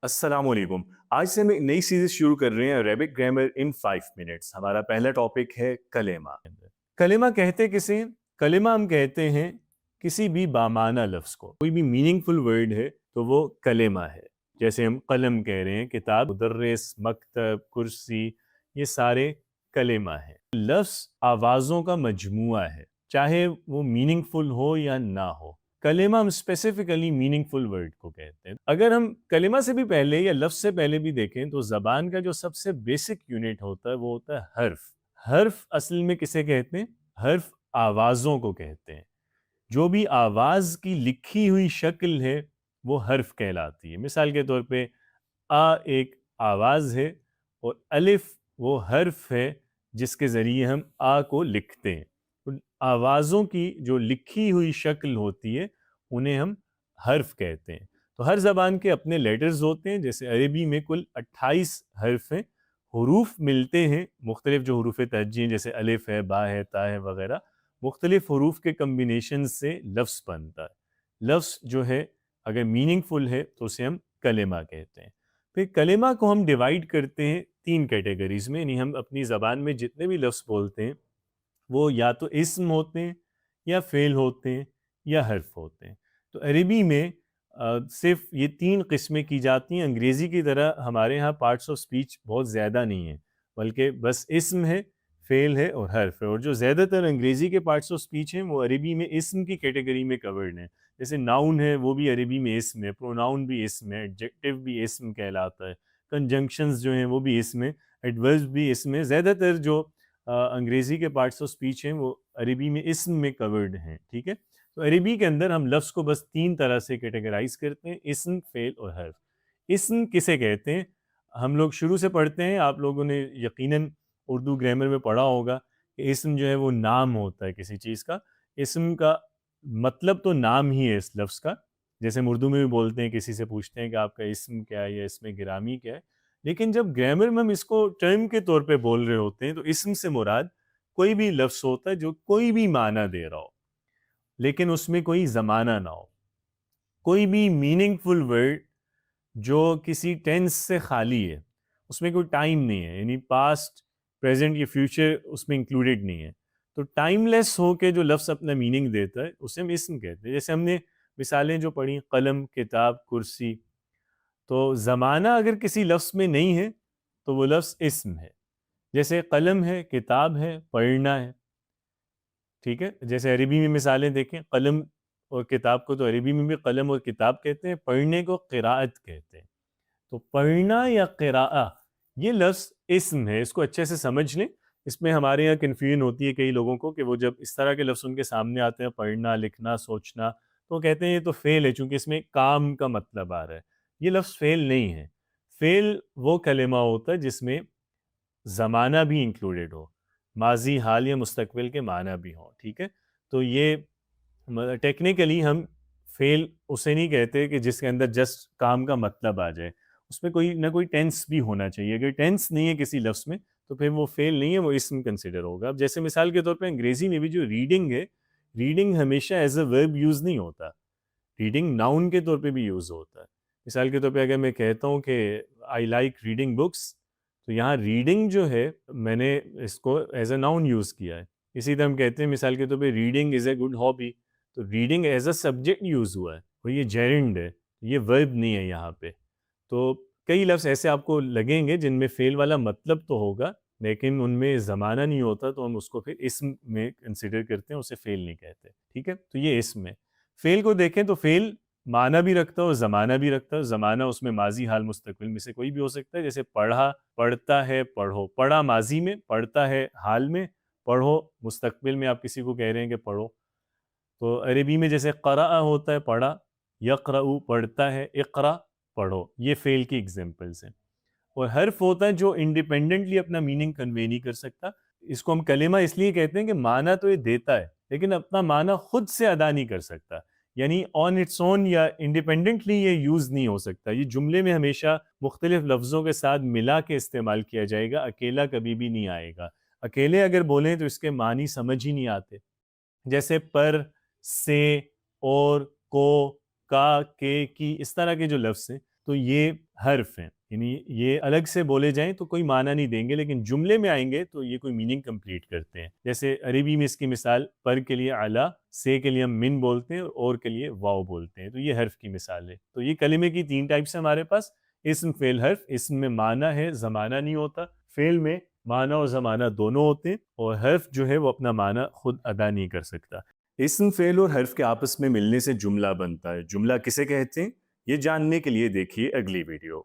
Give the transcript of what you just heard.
अस्सलाम वालेकुम। आज से हम एक नई सीरीज शुरू कर रहे हैं अरेबिक ग्रामर इन 5 मिनट्स। हमारा पहला टॉपिक है कलेमा। कलेमा कहते किसे? कलेमा हम कहते हैं किसी भी बामाना लफ्ज़ को। कोई भी मीनिंगफुल वर्ड है तो वो कलेमा है। जैसे हम कलम कह रहे हैं, किताब, मुदर्रिस, मकतब, कुर्सी, ये सारे कलेमा है। लफ्ज़ आवाज़ों का मजमुआ है, चाहे वो मीनिंगफुल हो या ना हो। कलेमा हम स्पेसिफिकली मीनिंगफुल वर्ड को कहते हैं। अगर हम कलेमा से भी पहले या लफ्ज़ से पहले भी देखें तो ज़बान का जो सबसे बेसिक यूनिट होता है वो होता है हर्फ। हर्फ असल में किसे कहते हैं? हर्फ आवाज़ों को कहते हैं। जो भी आवाज़ की लिखी हुई शक्ल है वो हर्फ कहलाती है। मिसाल के तौर पे आ एक आवाज़ है और अलिफ वो हर्फ है जिसके ज़रिए हम आ को लिखते हैं। उन आवाज़ों की जो लिखी हुई शक्ल होती है उन्हें हम हर्फ कहते हैं। तो हर ज़बान के अपने लेटर्स होते हैं। जैसे अरबी में कुल 28 हर्फ हैं। हुरूफ मिलते हैं, मुख्तलिफ जो हुरूफ तहज्जी हैं, जैसे अलिफ है, बा है, ता है वगैरह। मुख्तलिफ हुरूफ के कम्बिनेशन से लफ्ज़ बनता है। लफ्ज़ जो है अगर मीनिंगफुल है तो उसे हम कलेमा कहते हैं। फिर कलेमा को हम डिवाइड करते हैं 3 कैटेगरीज़ में, यानी हम अपनी ज़बान में जितने भी लफ्ज़ बोलते हैं वो या तो इस्म होते हैं या फ़ेल होते हैं या हर्फ होते हैं। तो अरबी में सिर्फ़ ये 3 किस्में की जाती हैं। अंग्रेज़ी की तरह हमारे यहाँ पार्ट्स ऑफ स्पीच बहुत ज़्यादा नहीं है, बल्कि बस इस्म है, फ़ेल है और हर्फ है। और जो ज़्यादातर अंग्रेज़ी के पार्ट्स ऑफ स्पीच हैं वो अरबी में इस्म की कैटेगरी में कवर्ड हैं। जैसे नाउन है वो भी अरबी में इस्म है, प्रोनाउन भी इस्म है, एडजेक्टिव भी इस्म कहलाता है, कंजंक्शंस जो हैं वो भी इस्म है, एडवर्ब्स भी इस्म है। ज़्यादातर जो अंग्रेज़ी के पार्ट्स ऑफ स्पीच हैं वो अरबी में इस्म में कवर्ड हैं, ठीक है? तो अरबी के अंदर हम लफ्ज़ को बस 3 तरह से कैटेगराइज़ करते हैं, इस्म, फ़ेल और हर्फ। इस्म किसे कहते हैं? हम लोग शुरू से पढ़ते हैं, आप लोगों ने यकीनन उर्दू ग्रामर में पढ़ा होगा कि इस्म जो है वो नाम होता है किसी चीज़ का। इस्म का मतलब तो नाम ही है इस लफ्ज़ का। जैसे हम उर्दू में भी बोलते हैं, किसी से पूछते हैं कि आपका इस्म क्या है या इसमें गिरामी क्या है? लेकिन जब ग्रामर में हम इसको टर्म के तौर पे बोल रहे होते हैं तो इस्म से मुराद कोई भी लफ्ज़ होता है जो कोई भी माना दे रहा हो, लेकिन उसमें कोई ज़माना ना हो। कोई भी मीनिंगफुल वर्ड जो किसी टेंस से खाली है, उसमें कोई टाइम नहीं है, यानी पास्ट, प्रेजेंट या फ्यूचर उसमें इंक्लूडेड नहीं है। तो टाइमलेस हो के जो लफ्ज़ अपना मीनिंग देता है उसे हम इस्म कहते हैं। जैसे हमने मिसालें जो पढ़ी, कलम, किताब, कुर्सी, तो ज़माना अगर किसी लफ्ज़ में नहीं है तो वो लफ्ज़ इस्म है। जैसे कलम है, किताब है, पढ़ना है, ठीक है? जैसे अरबी में मिसालें देखें, कलम और किताब को तो अरबी में भी कलम और किताब कहते हैं, पढ़ने को क़िराअत कहते हैं। तो पढ़ना या क़िराअह ये लफ्ज़ इस्म है, इसको अच्छे से समझ लें। इसमें हमारे यहाँ कन्फ्यूजन होती है कई लोगों को कि वो जब इस तरह के लफ्ज़ उनके सामने आते हैं, पढ़ना, लिखना, सोचना, तो वो कहते हैं ये तो फ़ेल है चूँकि इसमें काम का मतलब आ रहा है। ये लफ्ज़ फ़ेल नहीं है। फ़ेल वो कलिमा होता है जिसमें ज़माना भी इंक्लूडेड हो, माज़ी, हाल या मुस्तक़बिल के माना भी हों, ठीक है? तो ये टेक्निकली हम फ़ेल उसे नहीं कहते कि जिसके अंदर जस्ट काम का मतलब आ जाए। उसमें कोई ना कोई टेंस भी होना चाहिए। अगर टेंस नहीं है किसी लफ्ज़ में तो फिर वो फ़ेल नहीं है, वो इस्म कंसिडर होगा। अब जैसे मिसाल के तौर पे अंग्रेज़ी में भी जो रीडिंग है, रीडिंग हमेशा एज़ अ वर्ब यूज़ नहीं होता। रीडिंग नाउन के तौर पे भी यूज़ होता है। मिसाल के तौर पे अगर मैं कहता हूँ कि आई लाइक रीडिंग बुक्स, तो यहाँ रीडिंग जो है मैंने इसको एज़ अ नाउन यूज़ किया है। इसी तरह हम कहते हैं मिसाल के तौर पे reading is a good hobby, तो reading as a subject use हुआ है और ये जेरिंड है, ये वर्ब नहीं है यहाँ पे। तो कई लफ्ज़ ऐसे आपको लगेंगे जिनमें फ़ेल वाला मतलब तो होगा, लेकिन उनमें ज़माना नहीं होता, तो हम उसको फिर इस्म में कंसिडर करते हैं, उसे फ़ेल नहीं कहते, ठीक है? तो ये इस्म है। फ़ेल को देखें तो फ़ेल माना भी रखता है और ज़माना भी रखता है। ज़माना उसमें माज़ी, हाल, मुस्तक़बिल में से कोई भी हो सकता है। जैसे पढ़ा, पढ़ता है, पढ़ो। पढ़ा माज़ी में, पढ़ता है हाल में, पढ़ो मुस्तक़बिल में आप किसी को कह रहे हैं कि पढ़ो। तो अरबी में जैसे क़रअ होता है पढ़ा, यक़रअu पढ़ता है, इक़रा पढ़ो। ये फ़ेल की एग्ज़ाम्पल्स हैं। और हर्फ होता है जो इंडिपेंडेंटली अपना मीनिंग कन्वे नहीं कर सकता। इसको हम कलेमा इसलिए कहते हैं कि माना तो ये देता है, लेकिन अपना माना खुद से अदा नहीं कर सकता। यानी ऑन इट्स ओन या इंडिपेंडेंटली ये यूज़ नहीं हो सकता। ये जुमले में हमेशा मुख्तलिफ लफ्ज़ों के साथ मिला के इस्तेमाल किया जाएगा, अकेला कभी भी नहीं आएगा। अकेले अगर बोलें तो इसके मानी समझ ही नहीं आते। जैसे पर, से, और, को, का, के, की, इस तरह के जो लफ्ज़ हैं, تو یہ حرف ہیں، یعنی یہ الگ سے بولے جائیں تو کوئی معنی نہیں دیں گے، لیکن جملے میں آئیں گے تو یہ کوئی میننگ کمپلیٹ کرتے ہیں. جیسے عربی میں اس کی مثال پر کے لیے علا، سے کے لیے ہم من بولتے ہیں اور کے لیے واو بولتے ہیں. تو یہ حرف کی مثال ہے. تو یہ کلمے کی 3 ٹائپس ہیں ہمارے پاس: اسم، فعل، حرف. اسم میں معنی ہے، زمانہ نہیں ہوتا. فعل میں معنی اور زمانہ دونوں ہوتے ہیں، اور حرف جو ہے وہ اپنا معنی خود ادا نہیں کر سکتا. اسم، فعل اور حرف کے آپس میں ملنے سے جملہ بنتا ہے. جملہ کسے کہتے ہیں، یہ جاننے کے لیے دیکھیے اگلی ویڈیو.